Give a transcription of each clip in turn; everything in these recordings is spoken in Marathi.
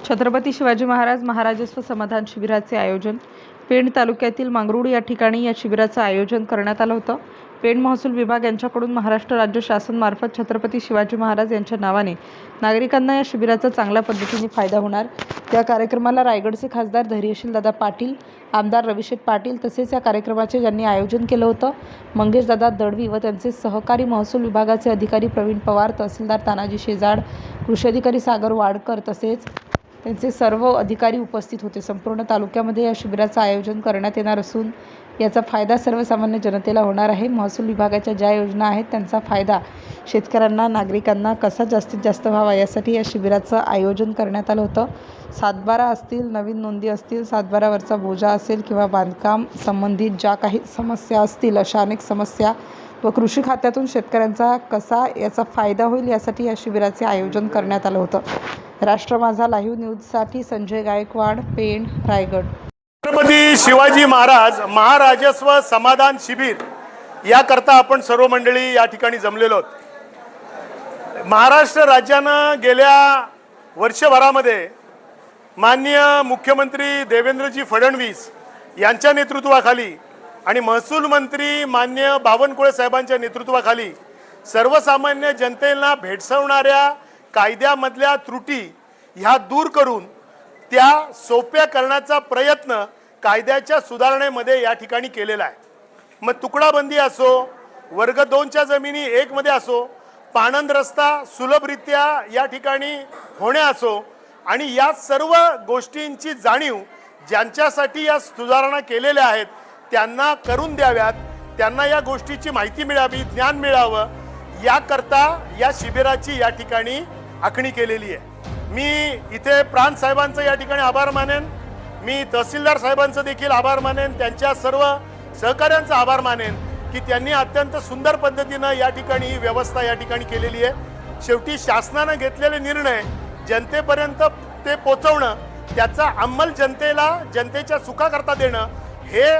छत्रपती शिवाजी महाराज महाराजस्व समाधान शिबिराचे आयोजन पेण तालुक्यातील मांगरुळ या ठिकाणी या शिबिराचं आयोजन करण्यात आलं होतं। पेण महसूल विभाग यांच्याकडून महाराष्ट्र राज्य शासन मार्फत छत्रपती शिवाजी महाराज यांच्या नावाने नागरिकांना या शिबिराचा चांगल्या पद्धतीने फायदा होणार। या कार्यक्रमाला रायगडचे खासदार धैर्यशील दादा पाटील, आमदार रविशेठ पाटील तसेच या कार्यक्रमाचे ज्यांनी आयोजन केलं होतं मंगेश दादा दळवी व त्यांचे सहकारी महसूल विभागाचे अधिकारी प्रवीण पवार, तहसीलदार तानाजी शेजाड, कृषी अधिकारी सागर वाडकर तसेच त्यांचे सर्व अधिकारी उपस्थित होते। संपूर्ण तालुक्यामध्ये या शिबिराचं आयोजन करण्यात येणार असून याचा फायदा सर्वसामान्य जनतेला होणार आहे। महसूल विभागाच्या ज्या योजना आहेत त्यांचा फायदा शेतकऱ्यांना, नागरिकांना कसा जास्तीत जास्त व्हावा यासाठी या शिबिराचं आयोजन करण्यात आलं होतं। सातबारा असतील, नवीन नोंदी असतील, सातबारावरचा बोजा असेल किंवा बांधकाम संबंधित ज्या काही समस्या असतील अशा अनेक समस्या व कृषी खात्यातून शेतकऱ्यांचा कसा याचा फायदा होईल यासाठी या शिबिराचे आयोजन करण्यात आलं होतं। राष्ट्र माझा लाईव्ह न्यूजसाठी संजय गायकवाड, पेण, रायगड। छत्रपती शिवाजी महाराज महाराजस्व समाधान शिबिर याकरता आपण सर्व मंडळी या ठिकाणी जमलेलो आहोत। महाराष्ट्र राज्यानं गेल्या वर्षभरामध्ये माननीय मुख्यमंत्री देवेंद्रजी फडणवीस यांच्या नेतृत्वाखाली आणि महसूल मंत्री माननीय बावनकुळे साहेबांच्या नेतृत्वाखाली सर्वसामान्य जनतेला भेडसावणाऱ्या कायद्यामधल्या त्रुटी ह्या दूर करून त्या सोप्या करण्याचा प्रयत्न कायद्याच्या सुधारणेमध्ये या ठिकाणी केलेला आहे। मग तुकडाबंदी असो, वर्ग 2च्या जमिनी 1 मध्ये असो, पाणंद रस्ता सुलभरित्या या ठिकाणी होणे असो आणि या सर्व गोष्टींची जाणीव ज्यांच्यासाठी या सुधारणा केलेल्या आहेत त्यांना करून द्याव्यात, त्यांना या गोष्टीची माहिती मिळावी, ज्ञान मिळावं याकरता या शिबिराची या ठिकाणी आखणी केलेली आहे। मी इथे प्रांत साहेबांचं या ठिकाणी आभार मानेन, मी तहसीलदार साहेबांचं देखील आभार मानेन, त्यांच्या सर्व सहकाऱ्यांचा आभार मानेन की त्यांनी अत्यंत सुंदर पद्धतीनं या ठिकाणी ही व्यवस्था या ठिकाणी केलेली आहे। शेवटी शासनानं घेतलेले निर्णय जनतेपर्यंत ते पोहोचवणं, त्याचा अंमल जनतेला जनतेच्या सुखाकरता देणं हे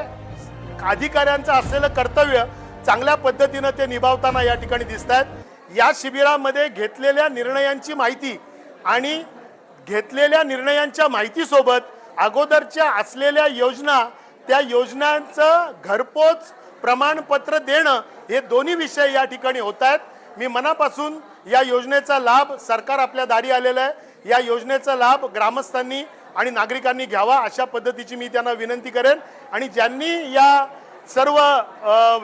अधिकाऱ्यांचं असलेलं कर्तव्य चांगल्या पद्धतीनं ते निभावताना या ठिकाणी दिसत आहेत। या शिबिरामध्ये घेतलेल्या निर्णयांची माहिती आणि घेतलेल्या निर्णयांच्या माहितीसोबत अगोदरच्या असलेल्या योजना, त्या योजनांचं घरपोच प्रमाणपत्र देणं हे दोन्ही विषय या ठिकाणी होत आहेत। मी मनापासून या योजनेचा लाभ सरकार आपल्या दारी आलेला आहे, या योजनेचा लाभ ग्रामस्थांनी आणि नागरिकांनी घ्यावा अशा पद्धतीची मी त्यांना विनंती करेन आणि ज्यांनी या सर्व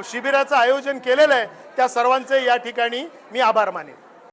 शिबिराचं आयोजन केलेलं आहे त्या सर्वांचे या ठिकाणी मी आभार मानेन।